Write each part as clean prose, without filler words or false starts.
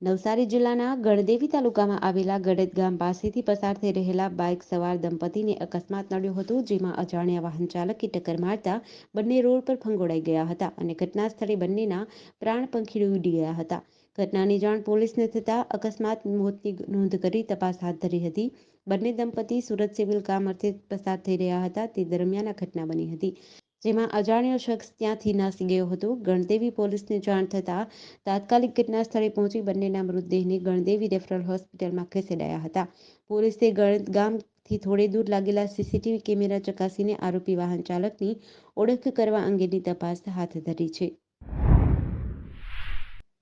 નવસારી જિલ્લાના ગણદેવી તાલુકામાં આવેલા ગડદ ગામ પાસેથી પસાર થઈ રહેલા બાઇક સવાર દંપતીને અકસ્માત નડ્યો હતો, જેમાં અજાણ્યા વાહન ચાલકે ટક્કર મારતા બંને રોડ પર ફંગોળાઈ ગયા હતા અને ઘટના સ્થળે બંનેના પ્રાણ પંખીડે ઉડી ગયા હતા. ઘટનાની જાણ પોલીસને થતાં અકસ્માત મોતની નોંધ કરી તપાસ હાથ ધરી હતી. બંને દંપતી સુરત સિવિલ કામ અર્થે પસાર થઈ રહ્યા હતા તે દરમિયાન આ ઘટના બની હતી, જેમાં અજાણ્યો શખ્સ ત્યાંથી નાસી ગયો હતો. ગણદેવી પોલીસને જાણ થતાં તાત્કાલિક ઘટના સ્થળે પહોંચી બંનેના મૃતદેહને ગણદેવી રેફરલ હોસ્પિટલમાં ખસેડાયા હતા. પોલીસે ગણદ ગામથી થોડે દૂર લાગેલા સીસીટીવી કેમેરા ચકાસીને આરોપી વાહન ચાલકની ઓળખ કરવા અંગેની તપાસ હાથ ધરી છે.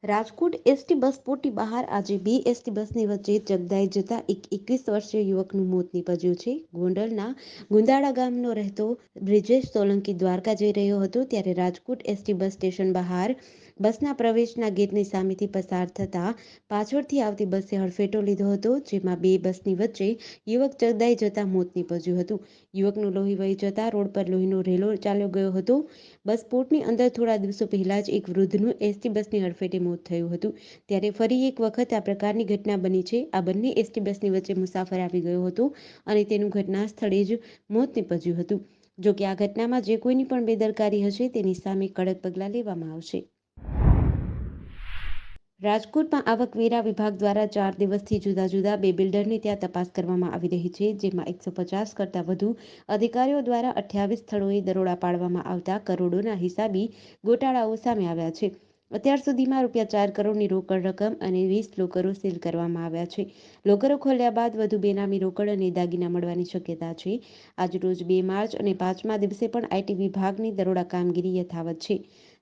રાજકોટ એસટી બસ પોર્ટની બહાર આજે બે એસટી બસની વચ્ચે ચગદાઈ જતા એક 21 વર્ષીય યુવકનું મોત નીપજ્યું છે. ગોંડલના ગુંદાળા ગામનો રહેતો બ્રિજેશ સોલંકી દ્વારકા જઈ રહ્યો હતો ત્યારે રાજકોટ એસટી બસ સ્ટેશન બહાર બસના પ્રવેશના ગેટની સામેથી પસાર થતા પાછળથી આવતી બસે હડફેટો લીધો હતો, જેમાં બે બસની વચ્ચે યુવક ચગદાઈ જતા મોત નીપજ્યું હતું. યુવકનું લોહી વહી જતા રોડ પર લોહીનો રેલો ચાલ્યો ગયો હતો. બસ પોર્ટની અંદર થોડા દિવસો પહેલા જ એક વૃદ્ધનું એસટી બસની હડફેટે મોત થયું હતું, ત્યારે ફરી એક વખત આ પ્રકારની ઘટના બની છે. આ બંને એસટી બસની વચ્ચે મુસાફર આવી ગયો હતો અને તેનું ઘટના સ્થળે જ મોત નીપજ્યું હતું. જોકે આ ઘટનામાં જે કોઈની પણ બેદરકારી હશે તેની સામે કડક પગલાં લેવામાં આવશે. રાજકોટમાં આવકવેરા વિભાગ દ્વારા 4 દિવસથી જુદા જુદા બે બિલ્ડરની ત્યાં તપાસ કરવામાં આવી રહી છે, જેમાં 150 કરતાં વધુ અધિકારીઓ દ્વારા 28 સ્થળોએ દરોડા પાડવામાં આવતા કરોડોના હિસાબી ગોટાળાઓ સામે આવ્યા છે. અત્યાર સુધીમાં ₹4 કરોડની રોકડ રકમ અને 20 લોકરો સીલ કરવામાં આવ્યા છે. લોકરો ખોલ્યા બાદ વધુ બેનામી રોકડ અને દાગીના મળવાની શક્યતા છે. આજરોજ 2 માર્ચ અને 5મા દિવસે પણ આઈટી વિભાગની દરોડા કામગીરી યથાવત છે.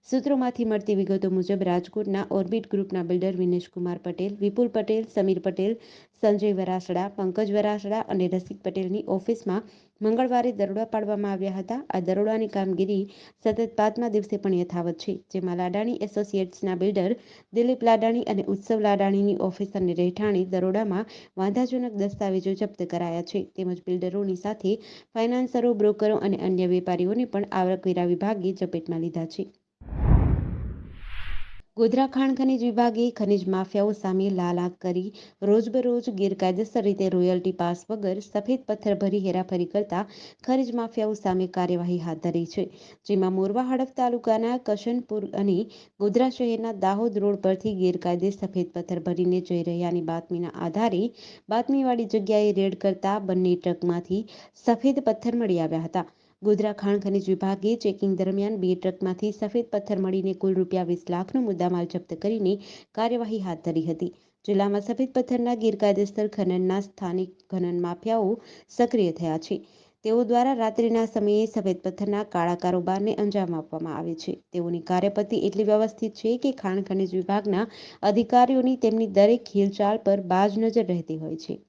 સૂત્રોમાંથી મળતી વિગતો મુજબ રાજકોટના ઓર્બિટ ગ્રુપના બિલ્ડર વિનેશકુમાર પટેલ, વિપુલ પટેલ, સમીર પટેલ, સંજય વરાસડા, પંકજ વરાસડા અને રસિક પટેલની ઓફિસમાં મંગળવારે દરોડા પાડવામાં આવ્યા હતા. આ દરોડાની કામગીરી સતત 5મા દિવસે પણ યથાવત છે, જેમાં લાડાણી એસોસિએટ્સના બિલ્ડર દિલીપ લાડાણી અને ઉત્સવ લાડાણીની ઓફિસ અને રહેઠાણી દરોડામાં વાંધાજનક દસ્તાવેજો જપ્ત કરાયા છે, તેમજ બિલ્ડરોની સાથે ફાઇનાન્સરો, બ્રોકરો અને અન્ય વેપારીઓને પણ આવકવેરા વિભાગે ઝપેટમાં લીધા છે. ગોધરા ખાણ ખનીજ વિભાગે ખનીજ માફિયાઓ સામે લાલ આંખ કરી રોજબરોજ ગેરકાયદેસર રીતે રોયલ્ટી પાસ વગર સફેદ પથ્થર ભરી હેરાફેરી કરતા ખનીજ માફિયાઓ સામે કાર્યવાહી હાથ ધરી છે, જેમાં મોરવા હડફ તાલુકાના કશનપુર અને ગોધરા શહેરના દાહોદ રોડ પરથી ગેરકાયદે સફેદ પથ્થર ભરીને જઈ રહ્યાની બાતમીના આધારે બાતમીવાળી જગ્યાએ રેડ કરતા બંને ટ્રકમાંથી સફેદ પથ્થર મળી આવ્યા હતા. ગોધરા ખાણ ખનીજ વિભાગે ચેકિંગ દરમિયાન બે ટ્રકમાંથી સફેદ પથ્થર મળીને કુલ ₹20 લાખનો મુદ્દામાલ જપ્ત કરીને કાર્યવાહી હાથ ધરી હતી. જિલ્લામાં સફેદ પથ્થરના ગેરકાયદેસર ખનનના સ્થાનિક ખનન માફિયાઓ સક્રિય થયા છે. તેઓ દ્વારા રાત્રિના સમયે સફેદ પથ્થરના કાળા કારોબારને અંજામ આપવામાં આવે છે. તેઓની કાર્યપદ્ધતિ એટલી વ્યવસ્થિત છે કે ખાણ ખનીજ વિભાગના અધિકારીઓની તેમની દરેક હિલચાલ પર બાજ નજર રહેતી હોય છે.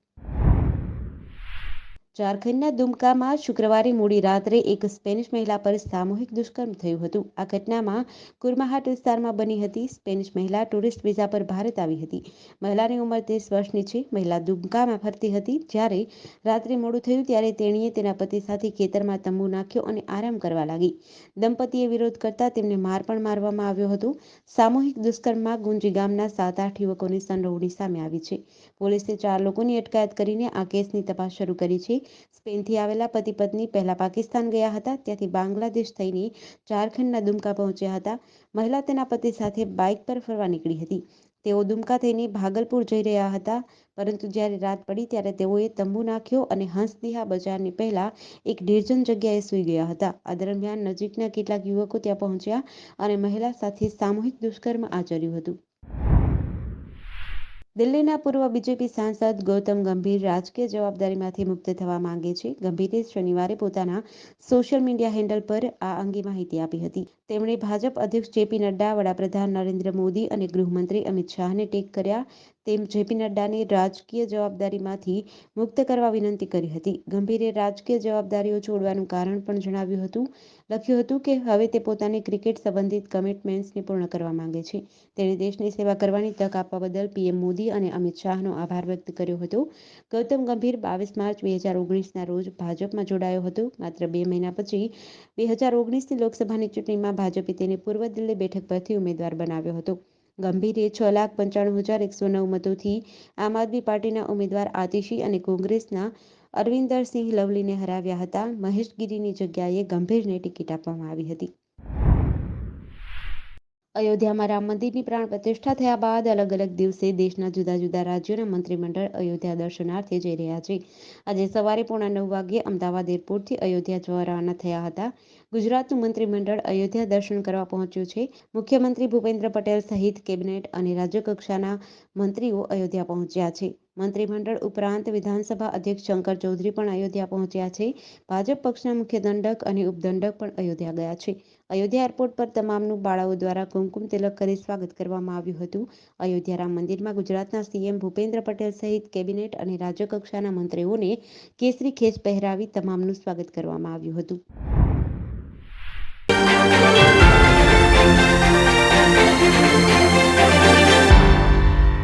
ઝારખંડના દુમકામાં શુક્રવારે મોડી રાત્રે એક સ્પેનિશ મહિલા પર સામૂહિક દુષ્કર્મ થયું હતું. આ ઘટનામાં કુરમાહાટ વિસ્તારમાં બની હતી. સ્પેનિશ મહિલા ટુરિસ્ટ વિઝા પર ભારત આવી હતી. મહિલાની ઉંમર 30 વર્ષની છે. મહિલા દુમકામાં ફરતી હતી. જ્યારે રાત્રે મોડું થયું ત્યારે તેણીએ તેના પતિ સાથે ખેતરમાં તંબુ નાખ્યો અને આરામ કરવા લાગી. દંપતીએ વિરોધ કરતા તેમને માર પણ મારવામાં આવ્યો હતો. સામૂહિક દુષ્કર્મમાં ગુંજી ગામના 7-8 યુવકોની સંડોવણી સામે આવી છે. પોલીસે 4 લોકોની અટકાયત કરીને આ કેસની તપાસ શરૂ કરી છે. સ્પેનથી આવેલા પતિ પત્ની પહેલા પાકિસ્તાન ગયા હતા, ત્યાંથી બાંગ્લાદેશ થઈને ઝારખંડના દુમકા પહોંચ્યા હતા. મહિલા તેના પતિ સાથે બાઇક પર ફરવા નીકળી હતી. તેઓ દુમકા થઈને ભાગલપુર જઈ રહ્યા હતા, પરંતુ જ્યારે રાત પડી ત્યારે તેઓએ તંબુ નાખ્યો અને હંસદિહા બજારની પહેલા એક નિર્જન જગ્યાએ સૂઈ ગયા હતા. આ દરમિયાન નજીકના કેટલાક યુવકો ત્યાં પહોંચ્યા અને મહિલા સાથે સામૂહિક દુષ્કર્મ આચર્યું હતું. દિલ્હીના પૂર્વ બીજેપી સાંસદ ગૌતમ ગંભીર રાજકીય જવાબદારીમાંથી મુક્ત થવા માંગે છે. ગંભીરે શનિવારે પોતાના સોશિયલ મીડિયા હેન્ડલ પર આ અંગે માહિતી આપી હતી. તેમણે ભાજપ અધ્યક્ષ જેપી નડ્ડા, વડાપ્રધાન નરેન્દ્ર મોદી અને ગૃહમંત્રી અમિત શાહને ટેગ કર્યા તેમ જેપી નડ્ડાને રાજકીય જવાબદારીમાંથી મુક્ત કરવા વિનંતી કરી હતી. ગંભીરે રાજકીય જવાબદારીઓ છોડવાનું કારણ પણ જણાવ્યું હતું. લખ્યું હતું કે હવે તે પોતાની ક્રિકેટ સંબંધિત કમિટમેન્ટ્સને પૂર્ણ કરવા માંગે છે. તેણે દેશની સેવા કરવાની તક આપવા બદલ પીએમ મોદી અને અમિત શાહનો આભાર વ્યક્ત કર્યો હતો. ગૌતમ ગંભીર 22 માર્ચ 2019ના રોજ ભાજપમાં જોડાયો હતો. માત્ર 2 મહિના પછી 2019ની લોકસભાની ચૂંટણીમાં ભાજપે તેને પૂર્વ દિલ્હી બેઠક પરથી ઉમેદવાર બનાવ્યો હતો. ગંભીરે 6,95,109 મતોથી આમ આદમી પાર્ટીના ઉમેદવાર આતિશી અને કોંગ્રેસના અરવિંદરસિંહ લવલીને હરાવ્યા હતા. મહેશ ગીરીની જગ્યાએ ગંભીરને ટિકિટ આપવામાં આવી હતી. અયોધ્યામાં રામ મંદિરની પ્રાણ પ્રતિષ્ઠા થયા બાદ અલગ અલગ દિવસે દેશના જુદા જુદા રાજ્યોના મંત્રીમંડળ અયોધ્યા દર્શનાર્થે જઈ રહ્યા છે. આજે સવારે 9:45 વાગ્યે અમદાવાદ એરપોર્ટથી અયોધ્યા જવા રવાના થયા હતા. ગુજરાતનું મંત્રીમંડળ અયોધ્યા દર્શન કરવા પહોંચ્યું છે. મુખ્યમંત્રી ભૂપેન્દ્ર પટેલ સહિત કેબિનેટ અને રાજ્યકક્ષાના મંત્રીઓ અયોધ્યા પહોંચ્યા છે. મંત્રીમંડળ ઉપરાંત વિધાનસભા અધ્યક્ષ શંકર ચૌધરી પણ અયોધ્યા પહોંચ્યા છે. ભાજપ પક્ષના મુખ્ય દંડક અને ઉપદંડક પણ અયોધ્યા ગયા છે. અયોધ્યા એરપોર્ટ પર તમામનું બાળાઓ દ્વારા કુમકુમ તિલક કરી સ્વાગત કરવામાં આવ્યું હતું. અયોધ્યા રામ મંદિરમાં ગુજરાતના સીએમ ભૂપેન્દ્ર પટેલ સહિત કેબિનેટ અને રાજ્યકક્ષાના મંત્રીઓને કેસરી ખેસ પહેરાવી તમામનું સ્વાગત કરવામાં આવ્યું હતું.